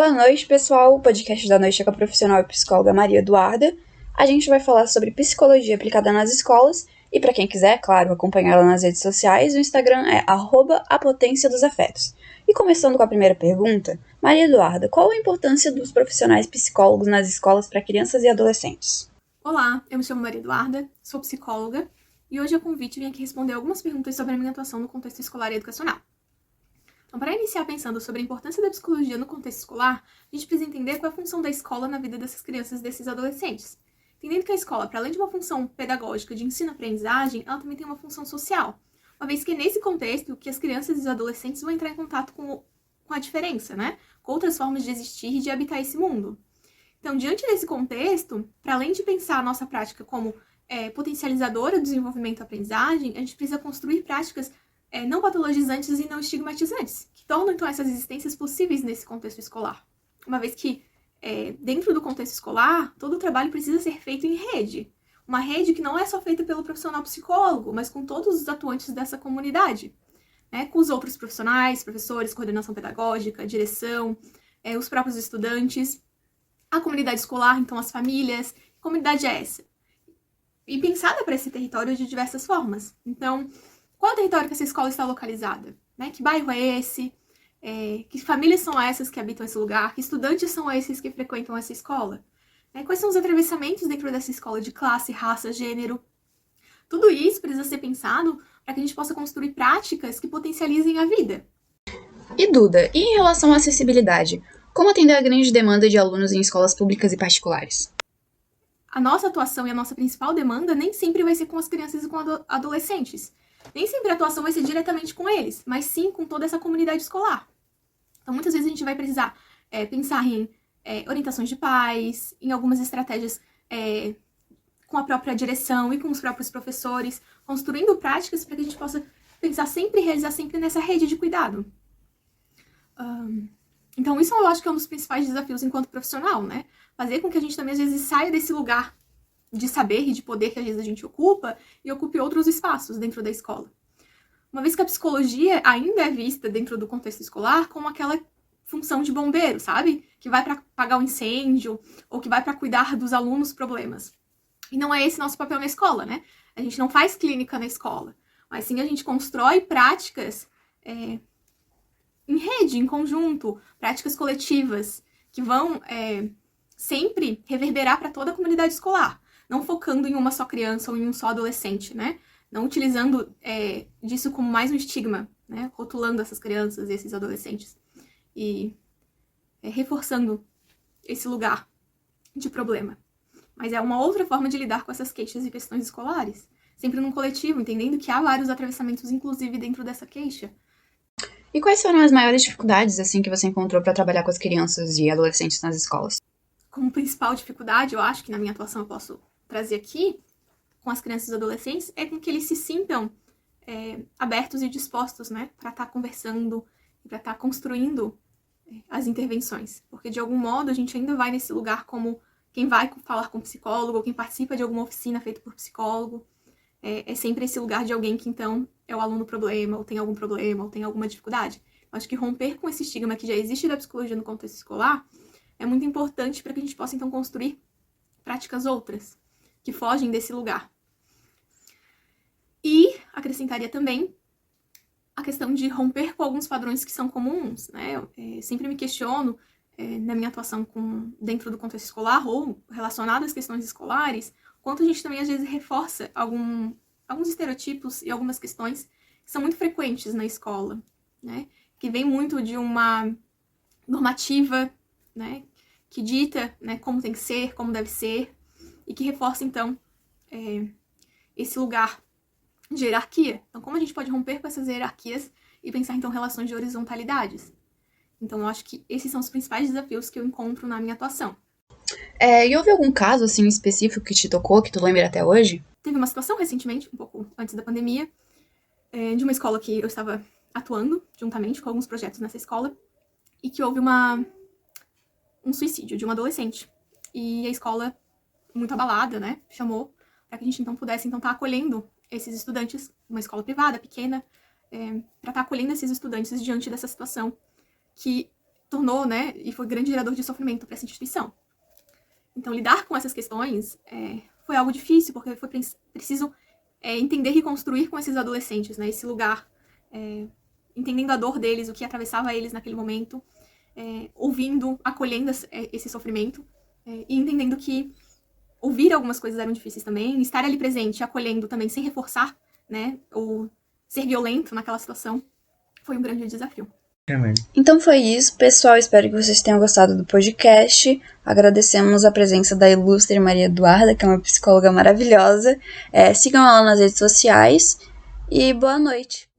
Boa noite, pessoal. O podcast da noite é com a profissional e psicóloga Maria Eduarda. A gente vai falar sobre psicologia aplicada nas escolas e, para quem quiser, claro, acompanhar ela nas redes sociais, o Instagram é @apotênciadosafetos. E começando com a primeira pergunta, Maria Eduarda, qual a importância dos profissionais psicólogos nas escolas para crianças e adolescentes? Olá, eu me chamo Maria Eduarda, sou psicóloga e hoje a convite vim aqui responder algumas perguntas sobre a minha atuação no contexto escolar e educacional. Então, para iniciar pensando sobre a importância da psicologia no contexto escolar, a gente precisa entender qual é a função da escola na vida dessas crianças e desses adolescentes. Entendendo que a escola, para além de uma função pedagógica de ensino-aprendizagem, ela também tem uma função social, uma vez que é nesse contexto que as crianças e os adolescentes vão entrar em contato com a diferença, com outras formas de existir e de habitar esse mundo. Então, diante desse contexto, para além de pensar a nossa prática como potencializadora do desenvolvimento da aprendizagem, a gente precisa construir práticas não patologizantes e não estigmatizantes, que tornam, então, essas existências possíveis nesse contexto escolar. Uma vez que, dentro do contexto escolar, todo o trabalho precisa ser feito em rede. Uma rede que não é só feita pelo profissional psicólogo, mas com todos os atuantes dessa comunidade. Com os outros profissionais, professores, coordenação pedagógica, direção, os próprios estudantes, a comunidade escolar, então as famílias. Que comunidade é essa? E pensada para esse território de diversas formas. Então, qual é o território que essa escola está localizada? Que bairro é esse? Que famílias são essas que habitam esse lugar? Que estudantes são esses que frequentam essa escola? Quais são os atravessamentos dentro dessa escola de classe, raça, gênero? Tudo isso precisa ser pensado para que a gente possa construir práticas que potencializem a vida. E Duda, e em relação à acessibilidade? Como atender a grande demanda de alunos em escolas públicas e particulares? A nossa atuação e a nossa principal demanda nem sempre vai ser com as crianças e com adolescentes. Nem sempre a atuação vai ser diretamente com eles, mas sim com toda essa comunidade escolar. Então, muitas vezes a gente vai precisar pensar em orientações de pais, em algumas estratégias com a própria direção e com os próprios professores, construindo práticas para que a gente possa pensar sempre e realizar sempre nessa rede de cuidado. Então, isso eu acho que é um dos principais desafios enquanto profissional, Fazer com que a gente também, às vezes, saia desse lugar de saber e de poder que, às vezes, a gente ocupa e ocupe outros espaços dentro da escola. Uma vez que a psicologia ainda é vista dentro do contexto escolar como aquela função de bombeiro, sabe? Que vai para apagar o incêndio ou que vai para cuidar dos alunos problemas. E não é esse nosso papel na escola, A gente não faz clínica na escola, mas sim a gente constrói práticas em rede, em conjunto, práticas coletivas que vão sempre reverberar para toda a comunidade escolar, não focando em uma só criança ou em um só adolescente, Não utilizando disso como mais um estigma, Rotulando essas crianças e esses adolescentes e reforçando esse lugar de problema. Mas é uma outra forma de lidar com essas queixas e questões escolares, sempre num coletivo, entendendo que há vários atravessamentos, inclusive, dentro dessa queixa. E quais foram as maiores dificuldades que você encontrou para trabalhar com as crianças e adolescentes nas escolas? Como principal dificuldade, eu acho que na minha atuação eu posso trazer aqui, com as crianças e adolescentes, é com que eles se sintam abertos e dispostos, para estar conversando e para estar construindo as intervenções. Porque, de algum modo, a gente ainda vai nesse lugar como quem vai falar com psicólogo ou quem participa de alguma oficina feita por psicólogo. É sempre esse lugar de alguém que, então, é o aluno problema, ou tem algum problema, ou tem alguma dificuldade. Eu acho que romper com esse estigma que já existe da psicologia no contexto escolar é muito importante para que a gente possa, então, construir práticas outras, que fogem desse lugar. E acrescentaria também a questão de romper com alguns padrões que são comuns, Eu sempre me questiono, na minha atuação dentro do contexto escolar ou relacionado às questões escolares, quanto a gente também, às vezes, reforça alguns estereotipos e algumas questões que são muito frequentes na escola, Que vem muito de uma normativa, que dita, como tem que ser, como deve ser, e que reforça, então, esse lugar de hierarquia. Então, como a gente pode romper com essas hierarquias e pensar, então, relações de horizontalidades? Então, eu acho que esses são os principais desafios que eu encontro na minha atuação. E houve algum caso, específico que te tocou, que tu lembra até hoje? Teve uma situação recentemente, um pouco antes da pandemia, de uma escola que eu estava atuando juntamente com alguns projetos nessa escola, e que houve um suicídio de um adolescente. E a escola, muito abalada, chamou para que a gente, então, pudesse estar acolhendo esses estudantes, uma escola privada, pequena, para estar acolhendo esses estudantes diante dessa situação que tornou, né, e foi grande gerador de sofrimento para essa instituição. Então, lidar com essas questões foi algo difícil, porque foi preciso entender e construir com esses adolescentes, né, esse lugar, entendendo a dor deles, o que atravessava eles naquele momento, ouvindo, acolhendo esse sofrimento, e entendendo que ouvir algumas coisas eram difíceis também, estar ali presente, acolhendo também, sem reforçar, né, ou ser violento naquela situação, foi um grande desafio. Então foi isso, pessoal. Espero que vocês tenham gostado do podcast. Agradecemos a presença da ilustre Maria Eduarda, que é uma psicóloga maravilhosa. Sigam ela nas redes sociais e boa noite.